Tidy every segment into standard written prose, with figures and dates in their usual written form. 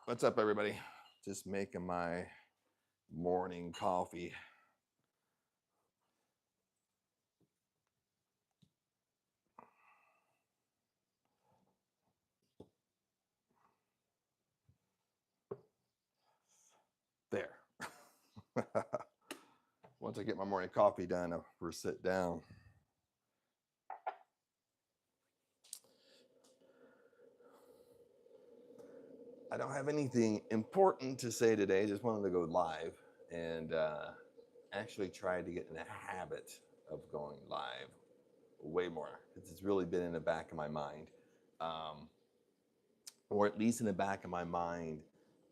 What's up, everybody? Just making my morning coffee. There. Once I get my morning coffee done, I'll sit down. I don't have anything important to say today. Just wanted to go live and actually try to get in the habit of going live way more. It's really been in the back of my mind, um, or at least in the back of my mind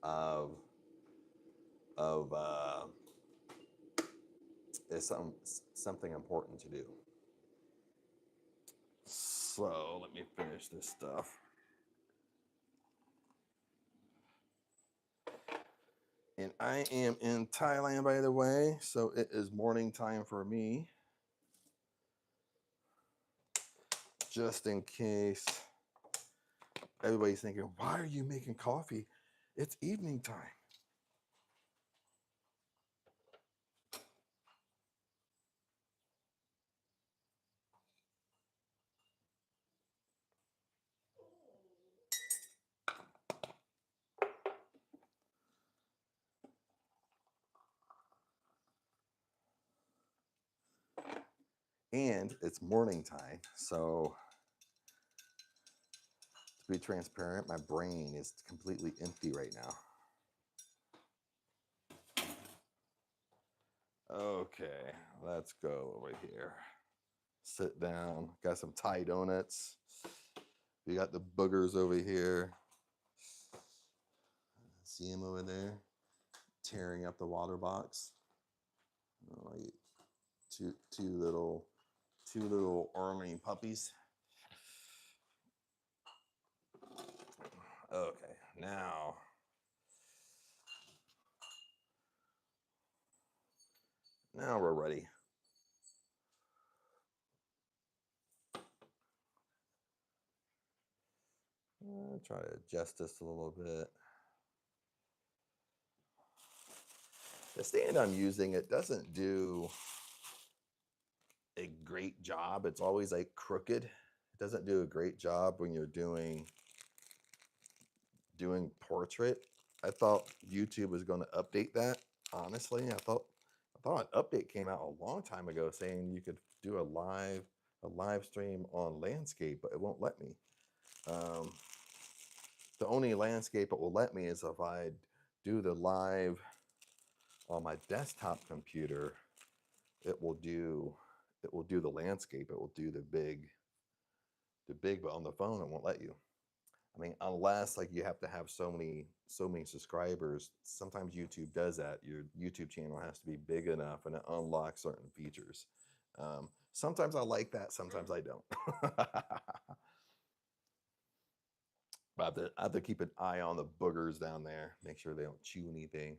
of of is something important to do. So let me finish this stuff. And I am in Thailand, by the way, so it is morning time for me. Just in case everybody's thinking, why are you making coffee? It's evening time. And it's morning time. So to be transparent, my brain is completely empty right now. Okay, let's go over here. Sit down. Got some Thai donuts. We got the boogers over here. See him over there tearing up the water box. Like two little ornery puppies. Okay, now we're ready. Try to adjust this a little bit. The stand I'm using, it doesn't do a great job. It's always like crooked. It doesn't do a great job when you're doing portrait. I thought YouTube was going to update that. Honestly, I thought an update came out a long time ago saying you could do a live stream on landscape, but it won't let me. Um, the only landscape it will let me is if I do the live on my desktop computer. It will do the landscape. It will do the big, but on the phone it won't let you. I mean, unless like you have to have so many subscribers. Sometimes YouTube does that. Your YouTube channel has to be big enough, and it unlocks certain features. Sometimes I like that. Sometimes I don't. But I have to keep an eye on the boogers down there. Make sure they don't chew anything.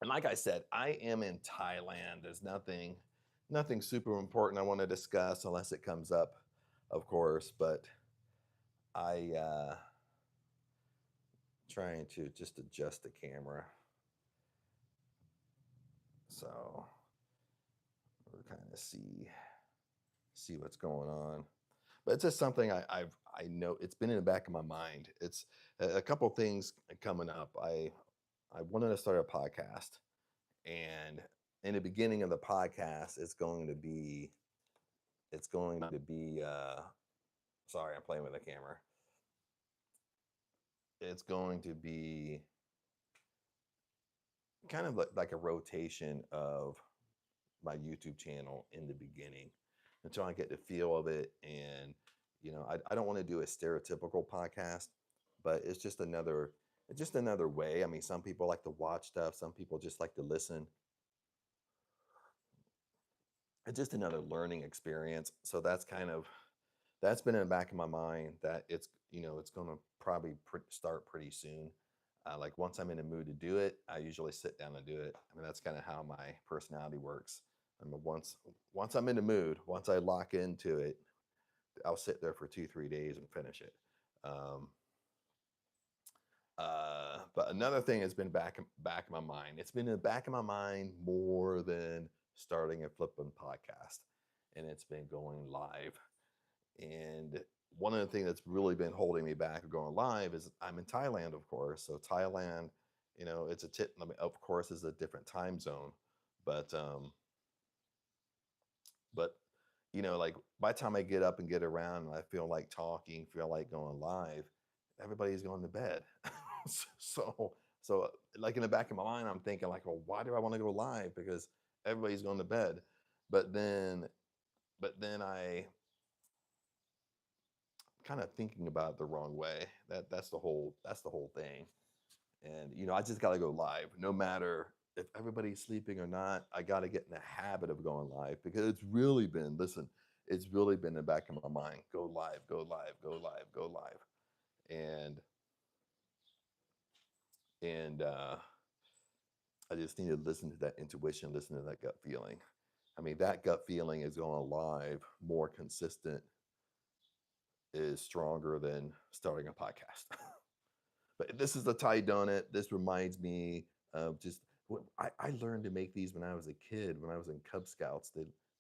And like I said, I am in Thailand. There's nothing super important I want to discuss unless it comes up, of course. But I trying to just adjust the camera so we'll kind of see what's going on. But it's just something I know it's been in the back of my mind. It's a couple things coming up. I wanted to start a podcast, and in the beginning of the podcast, it's going to be. Sorry, I'm playing with the camera. It's going to be kind of like a rotation of my YouTube channel in the beginning until I get the feel of it. And I don't want to do a stereotypical podcast, but it's just another way. I mean, some people like to watch stuff, some people just like to listen. It's just another learning experience. So that's been in the back of my mind that it's going to probably start pretty soon. Like once I'm in the mood to do it, I usually sit down and do it. I mean, that's kind of how my personality works. I mean, once I'm in the mood, once I lock into it, I'll sit there for 2, 3 days and finish it. Um, but another thing has been back in my mind. It's been in the back of my mind more than starting a flipping podcast, and it's been going live. And one of the things that's really been holding me back of going live is I'm in Thailand, of course. So Thailand, it's a tip. I mean, of course, is a different time zone, but but like by the time I get up and get around, and I feel like talking, feel like going live, everybody's going to bed. so like in the back of my mind, I'm thinking like, well, why do I want to go live? Because everybody's going to bed. But then I kind of thinking about it the wrong way. That's the whole thing. And I just got to go live, no matter if everybody's sleeping or not. I got to get in the habit of going live because it's really been in the back of my mind. Go live, go live, go live, go live, and I just need to listen to that intuition, listen to that gut feeling. I mean, that gut feeling is going live more consistent, is stronger than starting a podcast. But this is the Thai donut. This reminds me of just I learned to make these when I was a kid, when I was in Cub Scouts.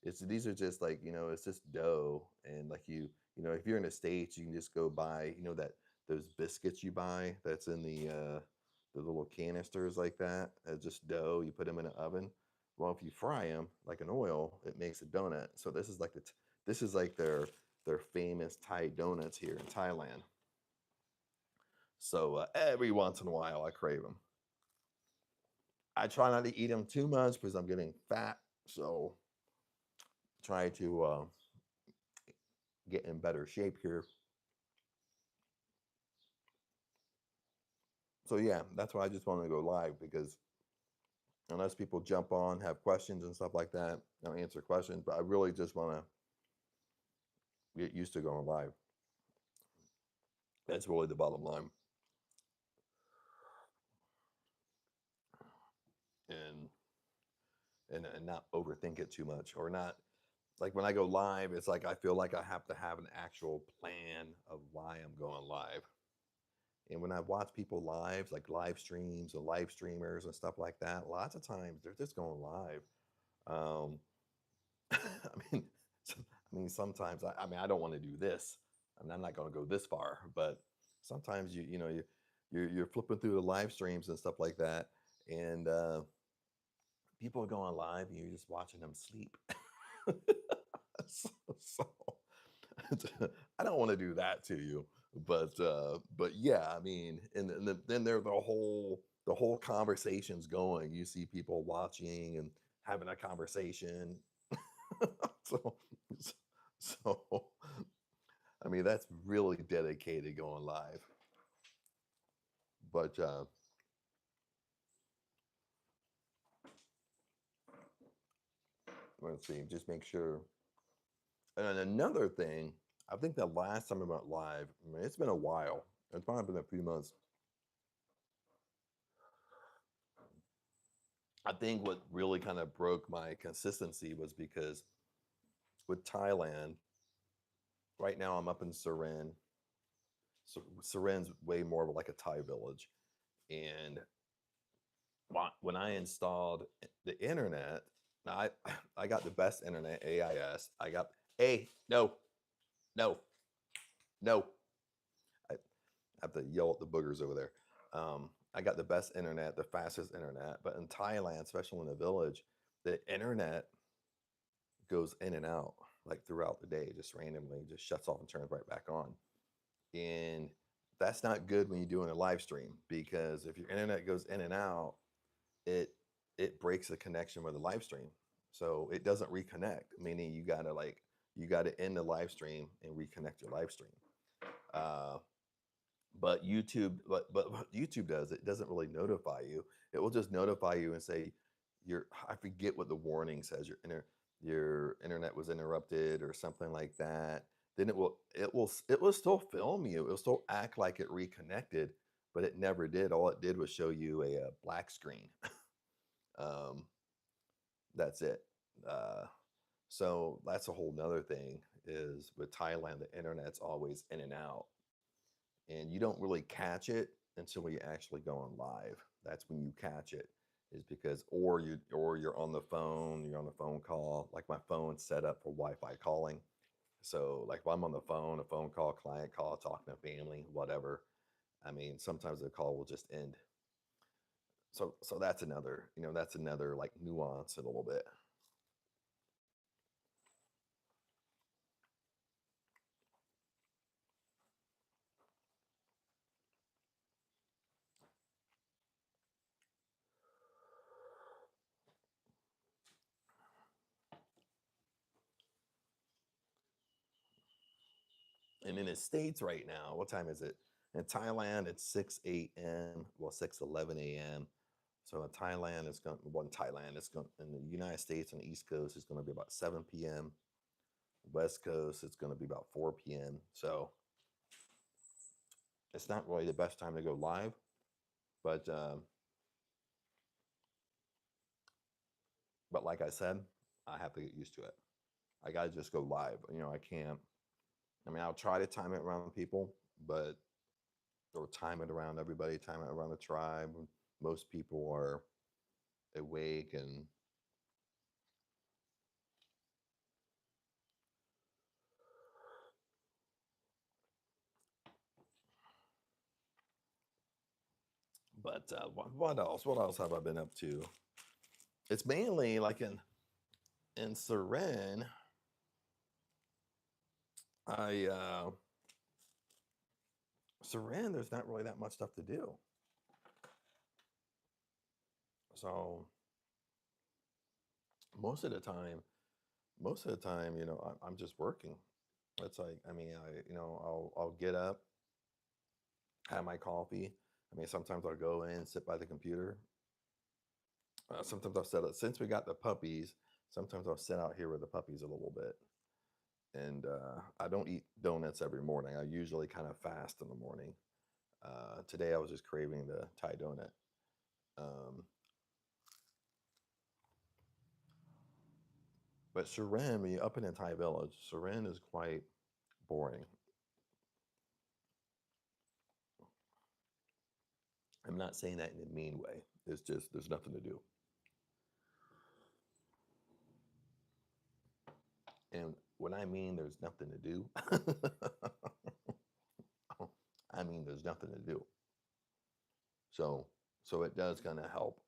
These are just like, it's just dough. And like if you're in the States, you can just go buy, that those biscuits you buy that's in the little canisters like that. Just dough. You put them in an oven. Well, if you fry them like an oil, it makes a donut. So this is like their famous Thai donuts here in Thailand. So every once in a while, I crave them. I try not to eat them too much because I'm getting fat. So try to get in better shape here. So yeah, that's why I just want to go live, because unless people jump on, have questions and stuff like that, I'll answer questions. But I really just want to get used to going live. That's really the bottom line. And and not overthink it too much, or not like when I go live, it's like I feel like I have to have an actual plan of why I'm going live. And when I watch people live, like live streams and live streamers and stuff like that, lots of times they're just going live. Um, I mean, sometimes I mean, I don't want to do this. I mean, I'm not going to go this far, but sometimes you're flipping through the live streams and stuff like that, and people are going live, and you're just watching them sleep. so, so I don't want to do that to you, but yeah, I mean, then there the whole conversation's going. You see people watching and having a conversation. so so I mean, that's really dedicated going live. But let's see, just make sure. And another thing, I think the last time I went live, I mean, it's been a while. It's probably been a few months. I think what really kind of broke my consistency was because with Thailand, right now I'm up in Surin. So Surin's way more of like a Thai village. And when I installed the internet, now I got the best internet, AIS. I got no, no, no. I have to yell at the boogers over there. I got the best internet, the fastest internet. But in Thailand, especially in the village, the internet goes in and out like throughout the day, just randomly, just shuts off and turns right back on. And that's not good when you're doing a live stream, because if your internet goes in and out, it it breaks the connection with the live stream. So it doesn't reconnect, meaning you gotta end the live stream and reconnect your live stream. Uh, but what YouTube does, it doesn't really notify you. It will just notify you and say I forget what the warning says. Your internet was interrupted or something like that. Then it will still film you. It'll still act like it reconnected, but it never did. All it did was show you a black screen. um, that's it. Uh, so that's a whole nother thing. is with Thailand, the internet's always in and out, and you don't really catch it until you actually go on live. That's when you catch it, is because or you're on the phone, you're on a phone call. Like my phone's set up for Wi-Fi calling, so like while I'm on the phone, a phone call, client call, talking to family, whatever. I mean, sometimes the call will just end. So that's another, that's another like nuance a little bit. And in the States right now, what time is it? In Thailand, it's 6 a.m. Well, 6:11 a.m. So in Thailand, it's going. Well, in Thailand, it's going. In the United States on the East Coast, it's going to be about 7 p.m. West Coast, it's going to be about 4 p.m. So it's not really the best time to go live, but but like I said, I have to get used to it. I got to just go live. I can't. I mean, I'll try to time it around people, but or time it around everybody, time it around the tribe. Most people are awake, and but what else? What else have I been up to? It's mainly like in Surin. I Surin, there's not really that much stuff to do. So most of the time, I'm just working. It's like, I mean, I'll get up, have my coffee. I mean, sometimes I'll go in, sit by the computer. Sometimes I'll sit. Since we got the puppies, sometimes I'll sit out here with the puppies a little bit. And I don't eat donuts every morning. I usually kind of fast in the morning. Today I was just craving the Thai donut. Um, but Surin, when you up in a Thai village, Surin is quite boring. I'm not saying that in a mean way. It's just there's nothing to do. And when I mean there's nothing to do, I mean there's nothing to do. So so it does kind of help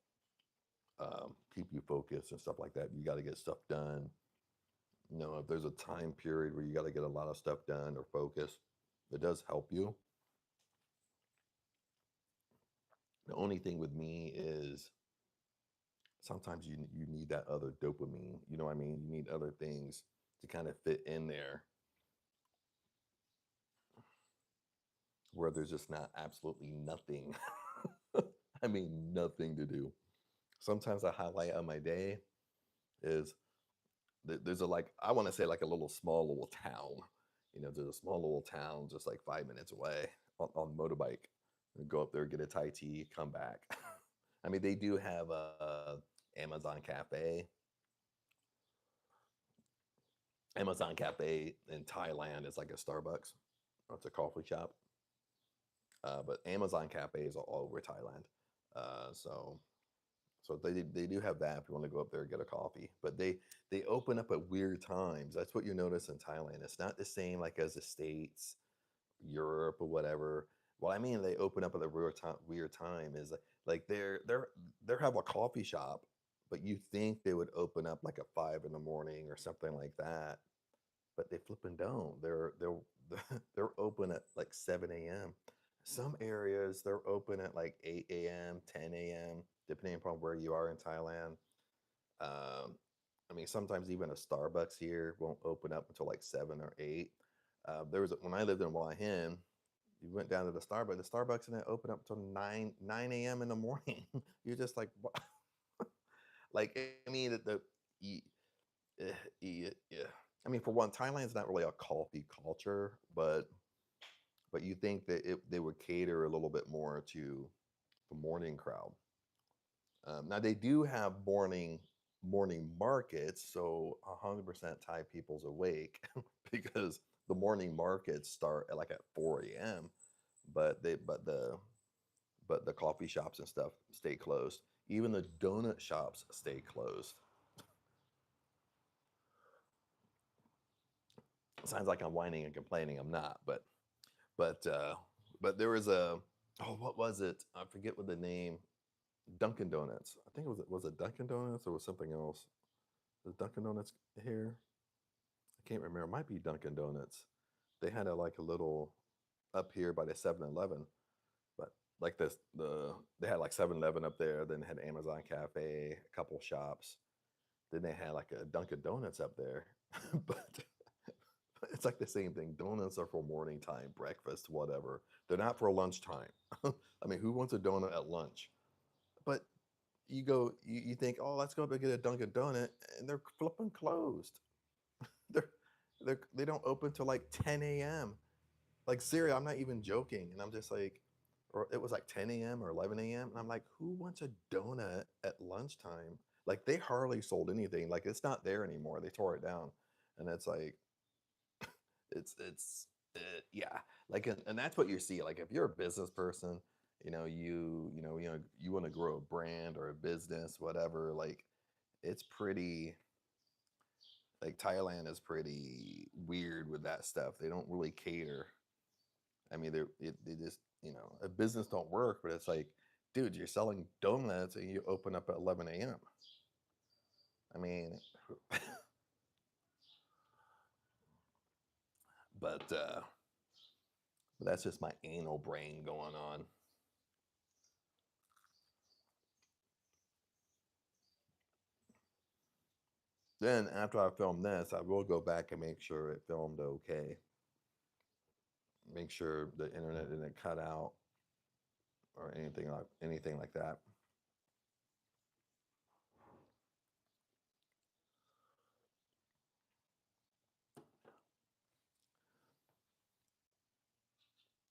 keep you focused and stuff like that. You got to get stuff done. If there's a time period where you got to get a lot of stuff done or focus, it does help you. The only thing with me is sometimes you need that other dopamine. You know what I mean? You need other things to kind of fit in there where there's just not absolutely nothing. I mean, nothing to do. Sometimes a highlight of my day is there's a like I want to say like a little small little town. There's a small little town just like 5 minutes away on motorbike. And go up there, get a Thai tea, come back. I mean, they do have a Amazon Cafe. Amazon Cafe in Thailand is like a Starbucks. Or it's a coffee shop. But Amazon cafes are all over Thailand. So they do have that if you want to go up there and get a coffee. But they open up at weird times. That's what you notice in Thailand. It's not the same like as the States, Europe, or whatever. What I mean, they open up at a weird time is like they have a coffee shop, but you think they would open up like at 5 in the morning or something like that, but they flip and don't. They're open at like 7 a.m. Some areas they're open at like 8 a.m., 10 a.m., depending upon where you are in Thailand. Um, I mean, sometimes even a Starbucks here won't open up until like 7 or 8. When I lived in Hua Hin, you went down to the Starbucks and it opened up until 9 a.m. in the morning. You're just like, what? Like, I mean, y- yeah. I mean, for one, Thailand's not really a coffee culture, but you think that they would cater a little bit more to the morning crowd. Now they do have morning markets, so 100% Thai people's awake because the morning markets start at like at 4 a.m. But the coffee shops and stuff stay closed. Even the donut shops stay closed. Sounds like I'm whining and complaining. I'm not, but but there was a, oh, what was it? I forget what the name. Dunkin' Donuts. I think it was Dunkin' Donuts or was something else. Was Dunkin' Donuts here? I can't remember. It might be Dunkin' Donuts. They had a like a little up here by the 7-Eleven, but like they had like 7-Eleven up there. Then they had Amazon Cafe, a couple shops. Then they had like a Dunkin' Donuts up there, but it's like the same thing. Donuts are for morning time, breakfast, whatever. They're not for lunchtime. I mean, who wants a donut at lunch? But you think, oh, let's go get a Dunkin' Donut, and they're flipping closed. They're they don't open till like 10 a.m. Like seriously, I'm not even joking. And I'm just like, or it was like 10 a.m. or 11 a.m. And I'm like, who wants a donut at lunchtime? Like they hardly sold anything. Like it's not there anymore. They tore it down, and it's like it's yeah. Like and that's what you see. Like if you're a business person, you want to grow a brand or a business, whatever. Like it's pretty, like Thailand is pretty weird with that stuff. They don't really cater. I mean, they just, a business don't work, but it's like, dude, you're selling donuts and you open up at 11 a.m. I mean, but that's just my anal brain going on. Then after I film this, I will go back and make sure it filmed okay. Make sure the internet didn't cut out or anything like that.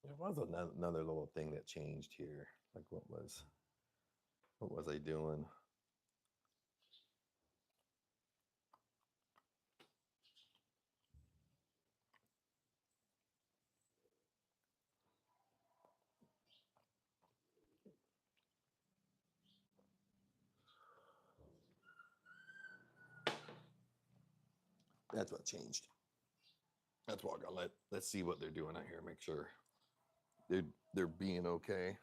There was another little thing that changed here. Like what was I doing? That's what changed. That's what I got. Let's see what they're doing out here. Make sure they're they're being okay.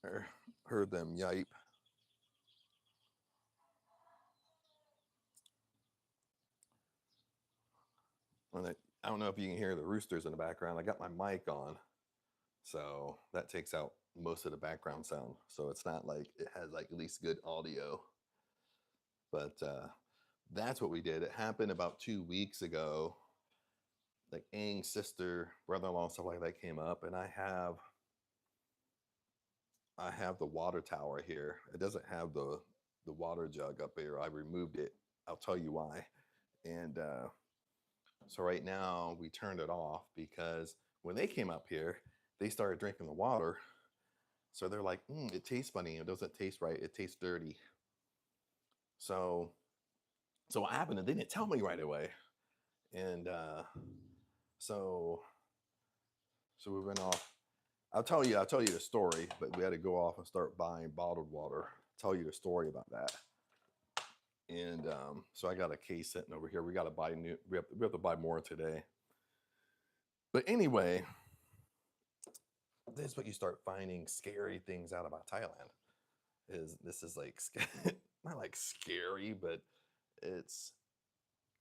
I heard them yipe. And I don't know if you can hear the roosters in the background. I got my mic on, so that takes out most of the background sound. So it's not like it has like at least good audio. But that's what we did. It happened about 2 weeks ago. Like Aang's sister, brother-in-law, stuff like that came up, and I have the water tower here. It doesn't have the water jug up here. I removed it. I'll tell you why. And so right now we turned it off because when they came up here, they started drinking the water. So they're like, it tastes funny. It doesn't taste right. It tastes dirty. So so what happened? And they didn't tell me right away. And so so we went off. I'll tell you the story, but we had to go off and start buying bottled water. Tell you the story about that. And so I got a case sitting over here. We got to buy new. We have to buy more today. But anyway, this is what you start finding scary things out about Thailand. This is like not like scary, but it's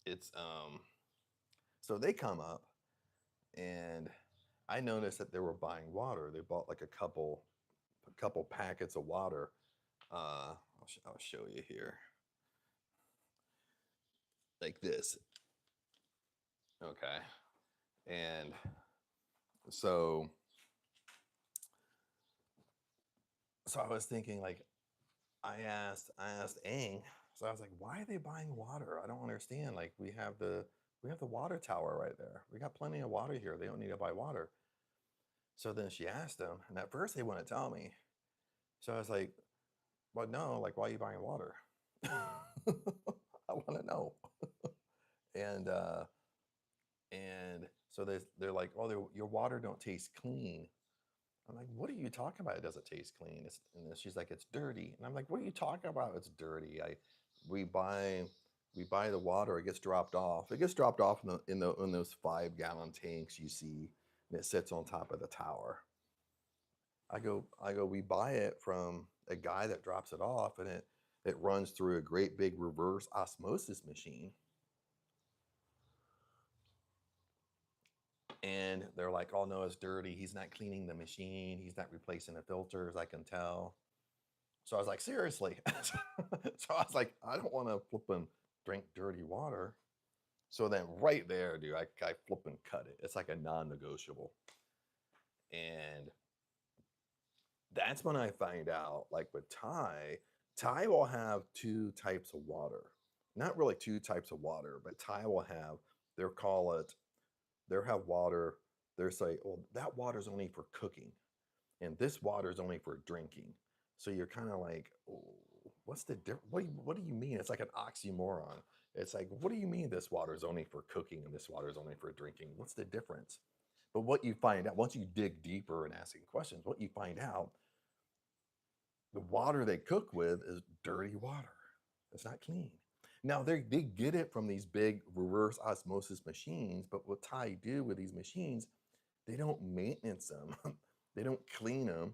it's. So they come up, and I noticed that they were buying water. They bought like a couple packets of water. I'll show you here, like this. Okay, and so so I was thinking like I asked Aang. So I was like, why are they buying water? I don't understand. Like we have the water tower right there. We got plenty of water here. They don't need to buy water. So then she asked them, and at first they wouldn't tell me. So I was like, well, no, like, why are you buying water? I want to know. And so they're like, oh, your water don't taste clean. I'm like, what are you talking about? It doesn't taste clean. And then she's like, it's dirty. And I'm like, what are you talking about? It's dirty. We buy we buy the water. It gets dropped off. It gets dropped off in those 5 gallon tanks you see, and it sits on top of the tower. We buy it from a guy that drops it off, and it runs through a great big reverse osmosis machine. And they're like, oh no, it's dirty. He's not cleaning the machine. He's not replacing the filters. I can tell. So I was like, seriously. So I was like, I don't want to flip and drink dirty water. So then right there, dude, I flip and cut it. It's like a non-negotiable. And that's when I find out, like with Thai will have 2 types of water. Not really 2 types of water, but Thai will have, they'll call it, they'll have water, they'll say, well, that water's only for cooking, and this water is only for drinking. So you're kind of like, oh, what's the difference? What do you mean? It's like an oxymoron. It's like, what do you mean this water is only for cooking and this water is only for drinking? What's the difference? But what you find out, once you dig deeper and asking questions, what you find out, the water they cook with is dirty water. It's not clean. Now they get it from these big reverse osmosis machines, but what Thai do with these machines, they don't maintenance them, they don't clean them,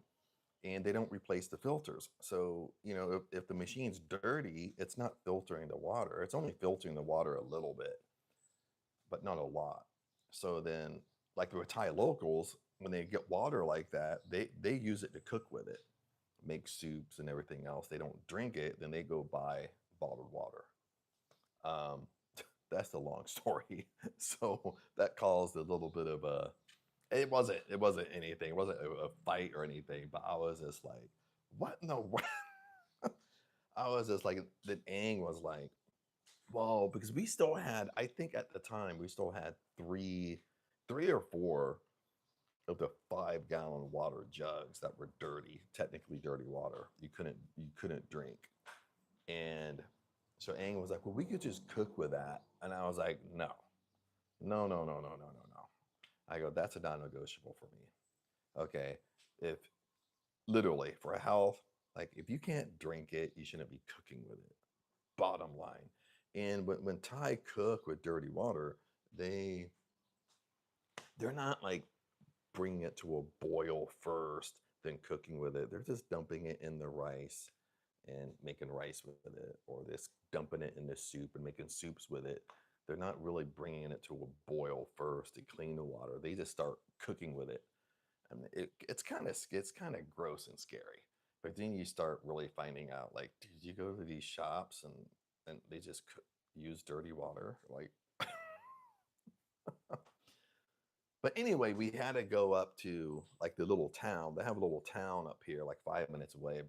and they don't replace the filters. So if the machine's dirty, it's not filtering the water. It's only filtering the water a little bit, but not a lot. So then, like with Thai locals, when they get water like that, they use it to cook with it, make soups and everything else. They don't drink it, then they go buy bottled water. Um, that's the long story. So that caused a little bit of a. It wasn't anything. It wasn't a fight or anything. But I was just like, what in the world? I was just like, the Aang was like, well, because we still had, I think at the time we still had three or four of the 5 gallon water jugs that were dirty, technically dirty water. You couldn't drink. And so Aang was like, well, we could just cook with that. And I was like, no, no, no, no, no, no, no, no. I go, that's a non-negotiable for me. Okay. If literally for health, like if you can't drink it, you shouldn't be cooking with it. Bottom line. And when Thai cook with dirty water, they're not like bringing it to a boil first, then cooking with it. They're just dumping it in the rice and making rice with it, or this dumping it in the soup and making soups with it. They're not really bringing it to a boil first to clean the water. They just start cooking with it, and it's kind of gross and scary. But then you start really finding out, like, did you go to these shops and they just use dirty water, like. But anyway, we had to go up to like the little town. They have a little town up here, like 5 minutes away,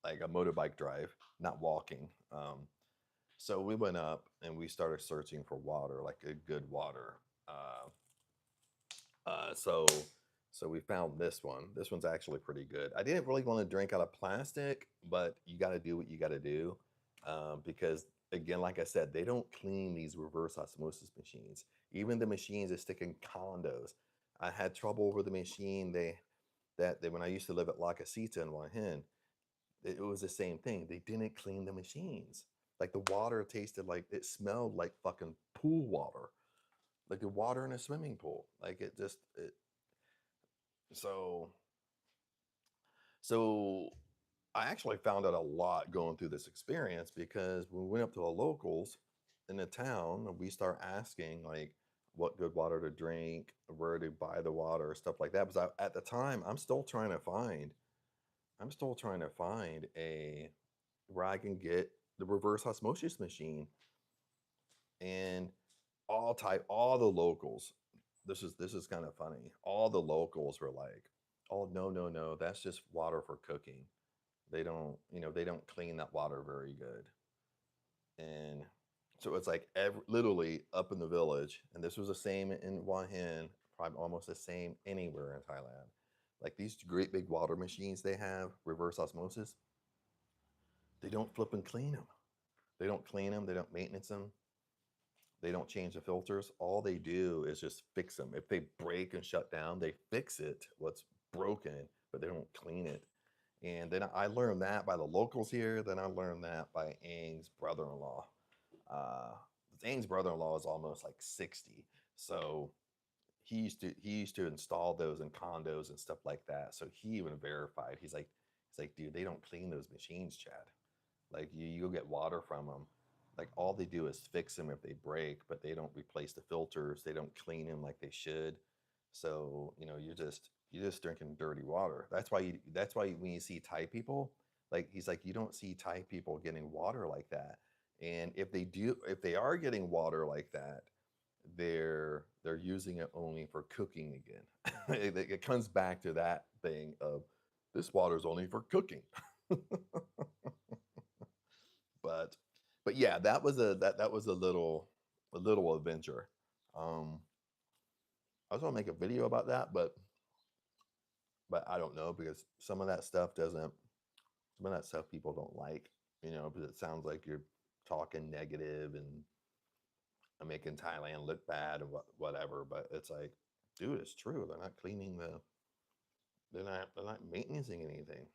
like a motorbike drive, not walking. So we went up and we started searching for water, like a good water. So we found this one. This one's actually pretty good. I didn't really want to drink out of plastic, but you got to do what you got to do, because again, like I said, they don't clean these reverse osmosis machines. Even the machines that stick in condos, I had trouble with the machine. They when I used to live at La Casita in Wahin, it was the same thing. They didn't clean the machines. Like the water tasted like, it smelled like fucking pool water, like the water in a swimming pool. Like so so I actually found out a lot going through this experience, because when we went up to the locals in the town, we start asking like what good water to drink, where to buy the water, stuff like that. Because at the time, I'm still trying to find a where I can get the reverse osmosis machine, and all the locals. This is kind of funny. All the locals were like, "Oh no, no, no, that's just water for cooking. They don't clean that water very good." And so it's like literally up in the village, and this was the same in Hua Hin, probably almost the same anywhere in Thailand. Like these great big water machines they have, reverse osmosis, they don't flip and clean them. They don't clean them. They don't maintenance them. They don't change the filters. All they do is just fix them. If they break and shut down, they fix it, what's broken, but they don't clean it. And then I learned that by the locals here. Then I learned that by Aang's brother-in-law. Uh, Aang's brother-in-law is almost like 60. So he used to install those in condos and stuff like that. So he even verified. He's like, dude, they don't clean those machines, Chad. Like you go get water from them. Like all they do is fix them if they break, but they don't replace the filters. They don't clean them like they should. So you're just drinking dirty water. That's why when you see Thai people, like he's like you don't see Thai people getting water like that. And if they are getting water like that, they're using it only for cooking again. It comes back to that thing of this water is only for cooking. but but yeah, that was a little adventure. Um, I was gonna make a video about that, but I don't know because some of that stuff people don't like, because it sounds like you're talking negative and making Thailand look bad and whatever. But it's like, dude, it's true. They're not maintaining anything.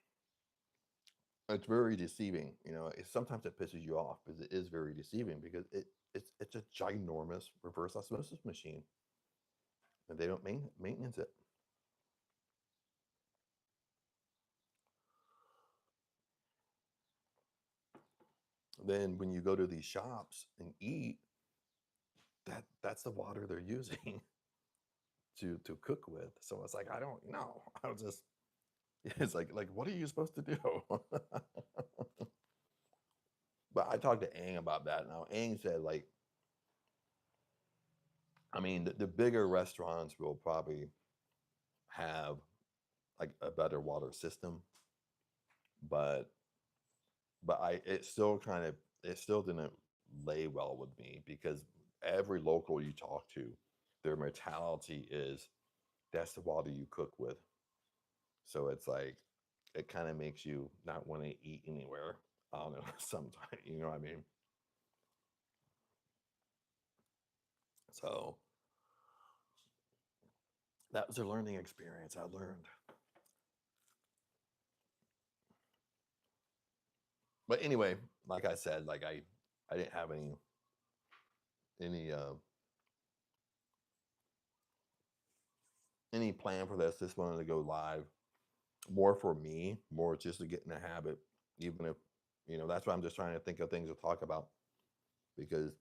It's very deceiving. Sometimes it pisses you off because it is very deceiving because it's a ginormous reverse osmosis machine and they don't maintenance it. Then when you go to these shops and eat, that's the water they're using to cook with. So it's like I don't know. I'll just it's like what are you supposed to do? But I talked to Aang about that. Now Aang said like I mean the bigger restaurants will probably have like a better water system, but it still didn't lay well with me because every local you talk to, their mentality is that's the water you cook with. So it's like it kind of makes you not want to eat anywhere. I don't know, sometimes, you know what I mean? So that was a learning experience I learned. But anyway, like I said, like I didn't have any any plan for this. Just wanted to go live more for me, more just to get in the habit, even if that's why I'm just trying to think of things to talk about because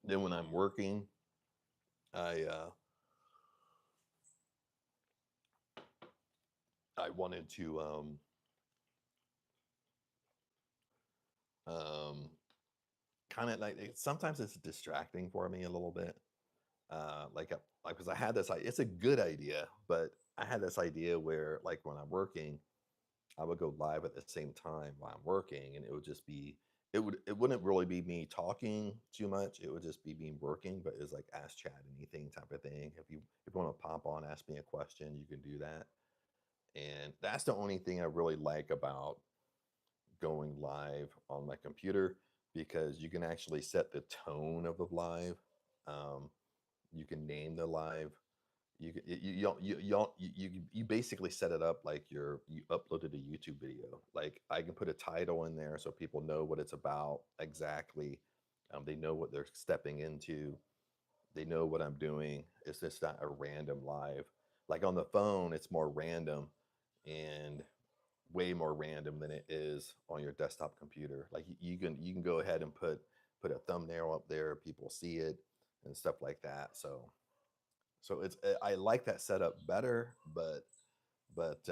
then when I'm working, I I wanted to um kind of like sometimes it's distracting for me a little bit. Like because I had this it's a good idea, but I had this idea where like when I'm working, I would go live at the same time while I'm working, and it wouldn't really be me talking too much. It would just be me working, but it's like ask Chad anything type of thing. If you want to pop on, ask me a question, you can do that. And that's the only thing I really like about going live on my computer because you can actually set the tone of the live. Um, you can name the live. You basically set it up like you uploaded a YouTube video. Like I can put a title in there so people know what it's about exactly. They know what they're stepping into. They know what I'm doing. It's just not a random live. Like on the phone, it's more random and way more random than it is on your desktop computer. Like you can go ahead and put a thumbnail up there, people see it and stuff like that. So I like that setup better, but but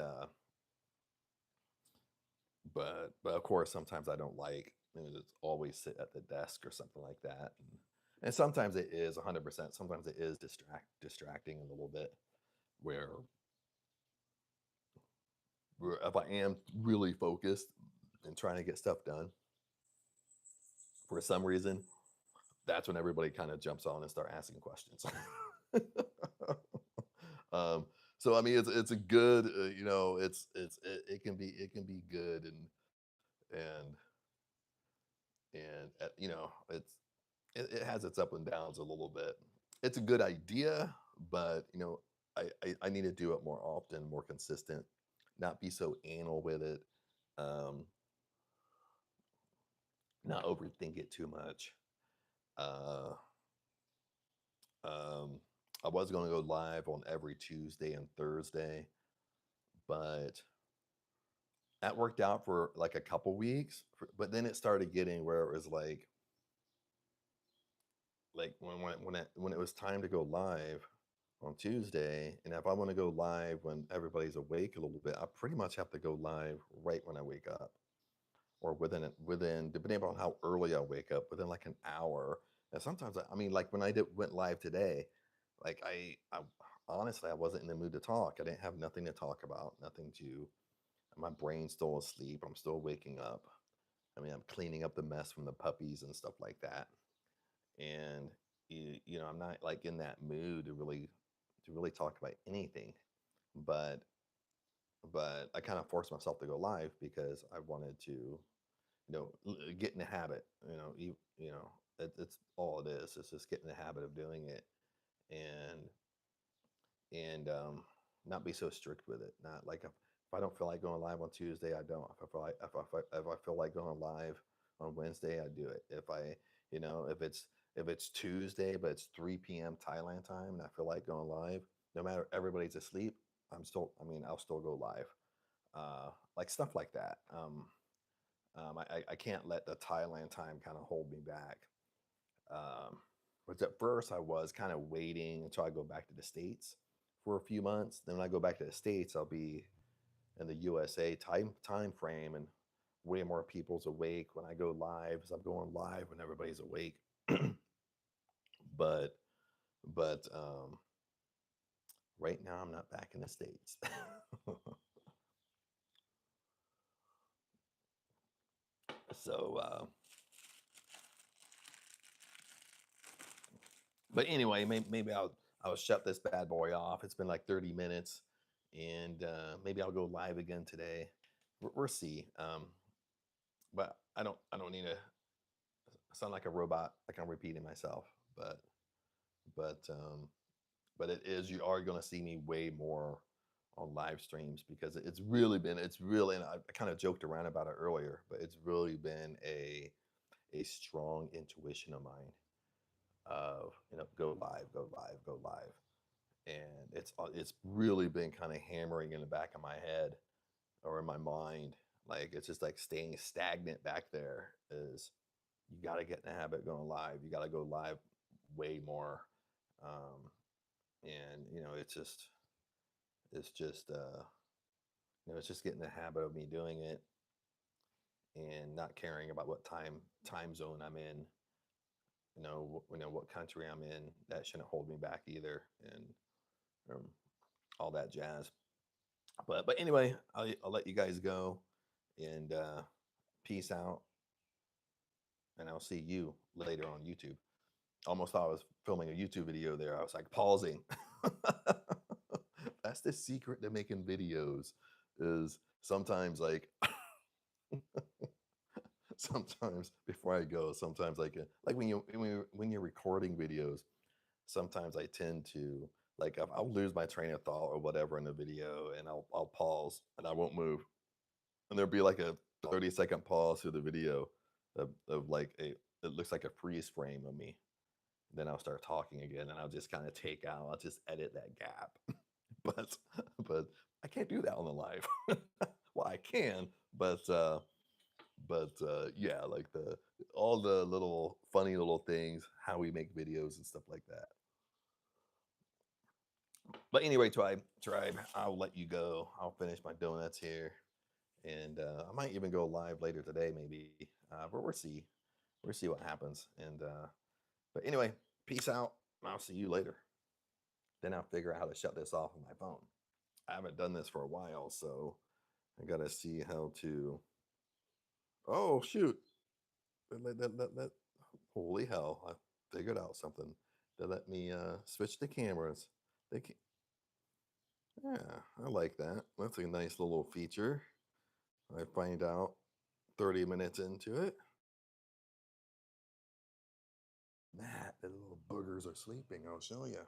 of course sometimes I don't like just always sit at the desk or something like that. And sometimes it is 100%. Sometimes it is distracting a little bit where if I am really focused and trying to get stuff done, for some reason, that's when everybody kind of jumps on and start asking questions. um, so I mean, it's a good, it can be good and you know, it has its up and downs a little bit. It's a good idea, but I need to do it more often, more consistent, not be so anal with it, um, not overthink it too much. Uh, um, I was going to go live on every Tuesday and Thursday, but that worked out for like a couple weeks. But then it started getting where it was like when it was time to go live on Tuesday, and if I want to go live when everybody's awake a little bit, I pretty much have to go live right when I wake up, or within depending on how early I wake up, within like an hour. And sometimes I mean, like when went live today, like I honestly I wasn't in the mood to talk. I didn't have nothing to talk about, nothing to. My brain's still asleep. I'm still waking up. I mean, I'm cleaning up the mess from the puppies and stuff like that, and I'm not like in that mood to really talk about anything. But I kind of forced myself to go live because I wanted to, get in the habit. It's all it is. It's just get in the habit of doing it, and not be so strict with it. Not like if I don't feel like going live on Tuesday, I don't. If I feel like going live on Wednesday, I do it. If it's Tuesday but it's 3 p.m. Thailand time and I feel like going live, no matter everybody's asleep, I'll still go live. Like stuff like that. I can't let the Thailand time kind of hold me back. Um, which at first I was kind of waiting until I go back to the States for a few months. Then when I go back to the States, I'll be in the USA time frame, and way more people's awake when I go live, as I'm going live when everybody's awake. but but right now I'm not back in the States. so but anyway, maybe I'll shut this bad boy off. It's been like 30 minutes, and maybe I'll go live again today. We'll see. But I don't need to sound like a robot, like I'm repeating myself. But but um, but it is you are going to see me way more on live streams because it's really, and I kind of joked around about it earlier, but it's really been a strong intuition of mine of go live, go live, go live, and it's really been kind of hammering in the back of my head or in my mind, like it's just like staying stagnant back there. Is you got to get in the habit of going live. You got to go live way more, um, and it's just it's just getting the habit of me doing it and not caring about what time zone I'm in. What country I'm in. That shouldn't hold me back either, and um, all that jazz. But anyway, I'll let you guys go, and peace out, and I'll see you later on YouTube. Almost thought I was filming a YouTube video there. I was like pausing. That's the secret to making videos, is sometimes like sometimes before I go, sometimes like when you're recording videos, sometimes I tend to like I'll lose my train of thought or whatever in the video, and I'll pause and I won't move, and there'll be like a 30-second pause through the video of like it looks like a freeze frame of me. Then I'll start talking again, and I'll just kind of I'll just edit that gap. but but I can't do that on the live. Well, I can, yeah, like the all the little funny little things, how we make videos and stuff like that. But anyway, tribe, I'll let you go. I'll finish my donuts here, and I might even go live later today, maybe. But we'll see what happens. And but anyway, peace out. I'll see you later. Then I'll figure out how to shut this off on my phone. I haven't done this for a while, so I gotta see how to. Oh shoot! Holy hell! I figured out something. They let me switch the cameras. They can, yeah, I like that. That's a nice little feature. I find out 30 minutes into it. Matt, the little boogers are sleeping. I'll show you.